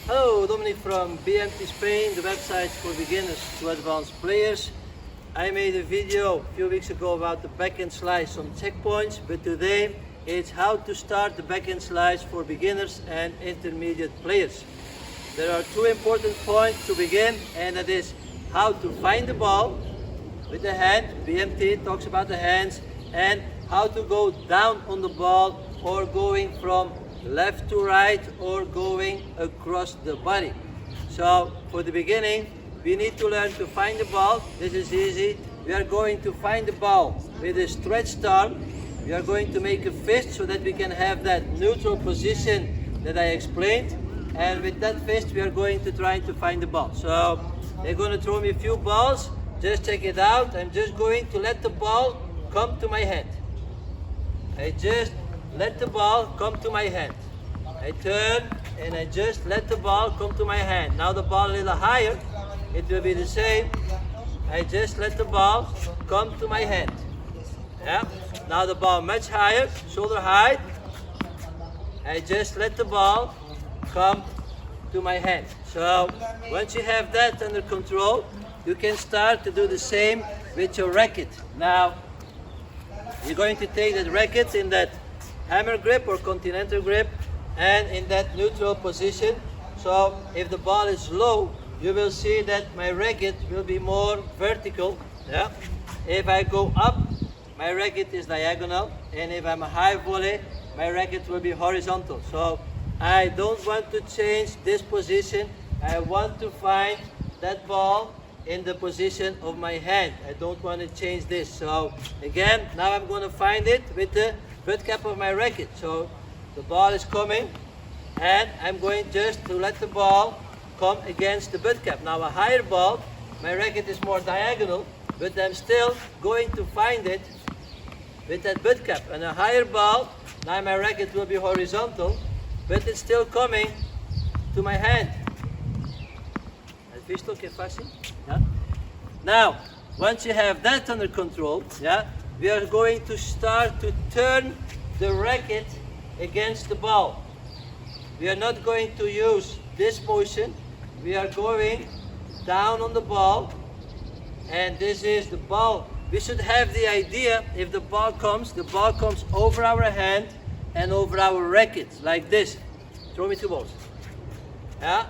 Hello, Dominic from BMT Spain, the website for beginners to advanced players. I made a video a few weeks ago about the backhand slice on checkpoints, but today it's how to start the backhand slice for beginners and intermediate players. There are two important points to begin, and that is how to find the ball with the hand. BMT talks about the hands, and how to go down on the ball or going from left to right or going across the body. So for the beginning, we need to learn to find the ball. This is easy. We are going to find the ball with a stretched arm. We are going to make a fist so that we can have that neutral position that I explained. And with that fist, we are going to try to find the ball. So they're going to throw me a few balls. Just check it out. I'm just going to let the ball come to my hand. I just let the ball come to my hand. I turn and I just let the ball come to my hand. Now the ball a little higher, it will be the same. I just let the ball come to my hand. Yeah. Now the ball much higher, shoulder height. I just let the ball come to my hand. So once you have that under control, you can start to do the same with your racket. Now you're going to take that racket in that hammer grip or continental grip and in that neutral position. So if the ball is low, you will see that my racket will be more vertical. Yeah. If I go up, my racket is diagonal, and if I'm a high volley, my racket will be horizontal. So I don't want to change this position. I want to find that ball in the position of my hand. I don't want to change this. So again, now I'm going to find it with the butt cap of my racket. So the ball is coming, and I'm going just to let the ball come against the butt cap. Now a higher ball, my racket is more diagonal, but I'm still going to find it with that butt cap. And a higher ball, now my racket will be horizontal, but it's still coming to my hand. Visto que fácil? Yeah. Now, once you have that under control, yeah, we are going to start to turn the racket against the ball. We are not going to use this motion. We are going down on the ball, and this is the ball. We should have the idea, if the ball comes over our hand and over our racket, like this. Throw me two balls. Yeah.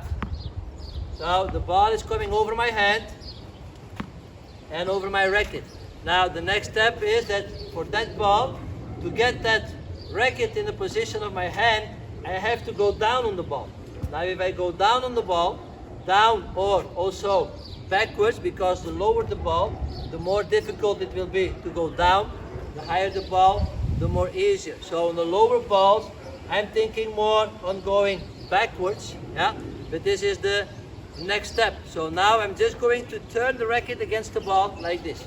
So the ball is coming over my hand and over my racket. Now the next step is that for that ball, to get that racket in the position of my hand, I have to go down on the ball. Now if I go down on the ball, down or also backwards, because the lower the ball, the more difficult it will be to go down. The higher the ball, the more easier. So on the lower balls, I'm thinking more on going backwards. Yeah, but this is the next step. So now I'm just going to turn the racket against the ball like this.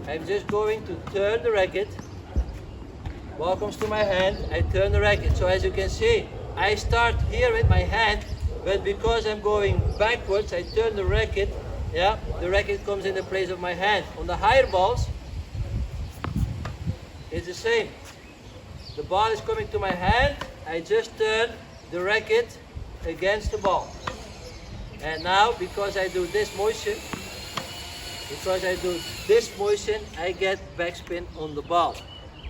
I'm just going to turn the racket. Ball comes to my hand, I turn the racket. So as you can see, I start here with my hand, but because I'm going backwards, I turn the racket. Yeah, the racket comes in the place of my hand. On the higher balls, it's the same. The ball is coming to my hand, I just turn the racket against the ball. And now, because I do this motion, I get backspin on the ball.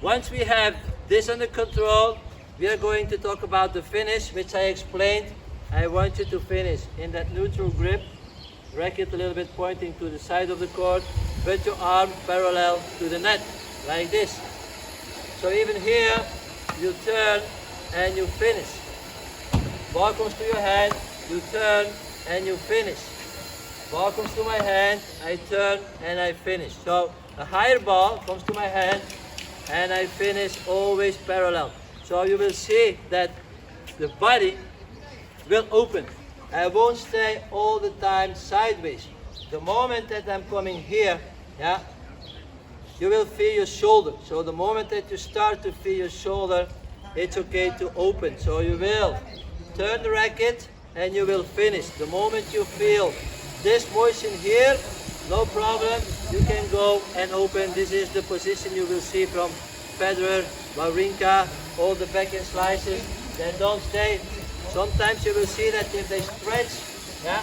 Once we have this under control, we are going to talk about the finish, which I explained. I want you to finish in that neutral grip, racket a little bit pointing to the side of the court, with your arm parallel to the net, like this. So even here, you turn and you finish. Ball comes to your hand, you turn and you finish. Ball comes to my hand, I turn and I finish. So a higher ball comes to my hand and I finish always parallel. So you will see that the body will open. I won't stay all the time sideways. The moment that I'm coming here, yeah, you will feel your shoulder. So the moment that you start to feel your shoulder, it's okay to open. So you will turn the racket and you will finish. The moment you feel this motion here, no problem, you can go and open. This is the position you will see from Federer, Wawrinka, all the backhand slices. Then don't stay Sometimes you will see that if they stretch, yeah,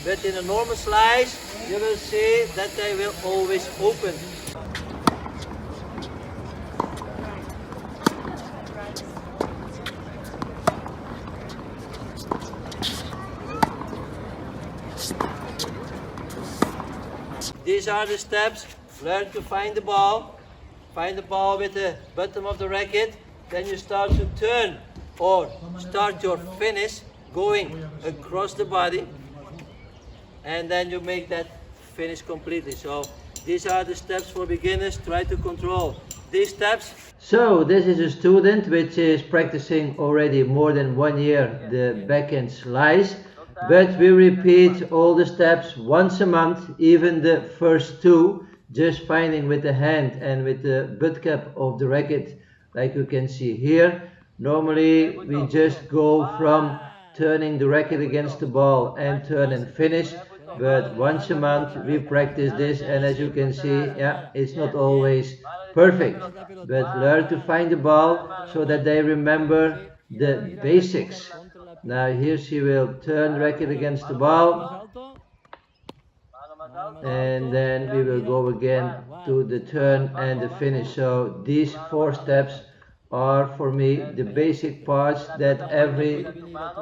but in a normal slice, you will see that they will always open. These are the steps. Learn to find the ball. Find the ball with the bottom of the racket. Then you start to turn or start your finish going across the body. And then you make that finish completely. So these are the steps for beginners. Try to control these steps. So this is a student which is practicing already more than 1 year the backhand slice. But we repeat all the steps once a month, even the first two, just finding with the hand and with the butt cap of the racket, like you can see here. Normally we just go from turning the racket against the ball and turn and finish, but once a month we practice this, and as you can see, yeah, it's not always perfect, but learn to find the ball so that they remember the basics. Now here she will turn racket against the ball, and then we will go again to the turn and the finish. So these 4 steps are for me the basic parts that every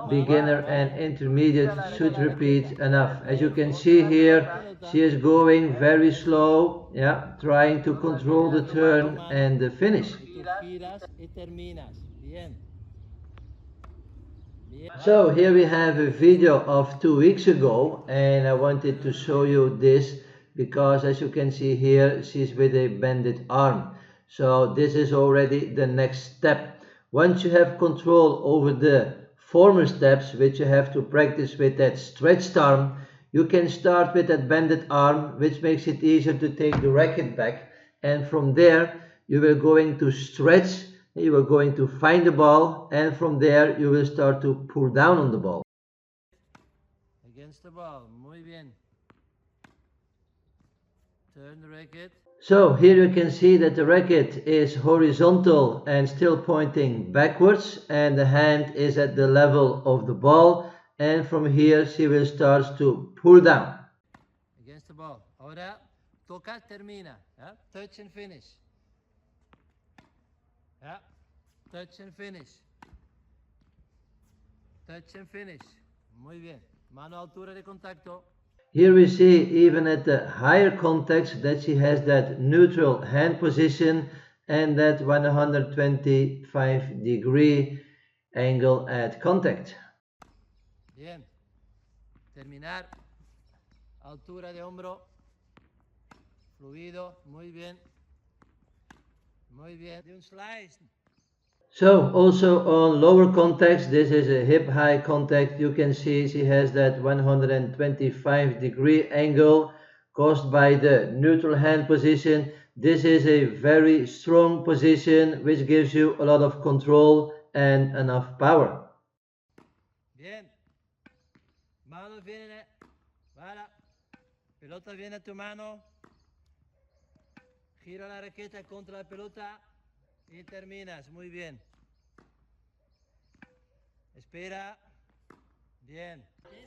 beginner and intermediate should repeat enough. As you can see here, she is going very slow, yeah, trying to control the turn and the finish. So here we have a video of 2 weeks ago, and I wanted to show you this because as you can see here, she's with a bended arm. So this is already the next step. Once you have control over the former steps, which you have to practice with that stretched arm, you can start with that bended arm, which makes it easier to take the racket back. And from there, you will going to stretch. You are going to find the ball, and from there you will start to pull down on the ball. Against the ball, muy bien. Turn the racket. So here you can see that the racket is horizontal and still pointing backwards, and the hand is at the level of the ball, and from here she will start to pull down. Against the ball. Ahora toca, termina. ¿Eh? Touch and finish. Yeah. Touch and finish. Touch and finish. Muy bien. Mano a altura de contacto. Here we see even at the higher context that she has that neutral hand position and that 125-degree angle at contact. Bien. Terminar. Altura de hombro. Fluido. Muy bien. Muy bien. De un slice. So also on lower context, this is a hip high contact. You can see she has that 125-degree angle caused by the neutral hand position. This is a very strong position which gives you a lot of control and enough power. Bien. Manos vienen, voilà. Pelota viene a tu mano. Gira la raqueta contra la pelota y terminas. Muy bien. Espera. Bien.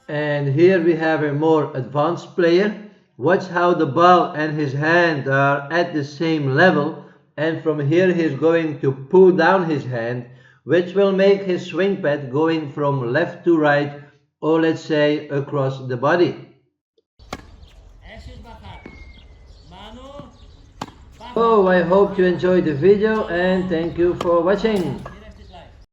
And here we have a more advanced player. Watch how the ball and his hand are at the same level, and from here he's going to pull down his hand, which will make his swing pad going from left to right, or let's say across the body. Oh, I hope you enjoyed the video and thank you for watching.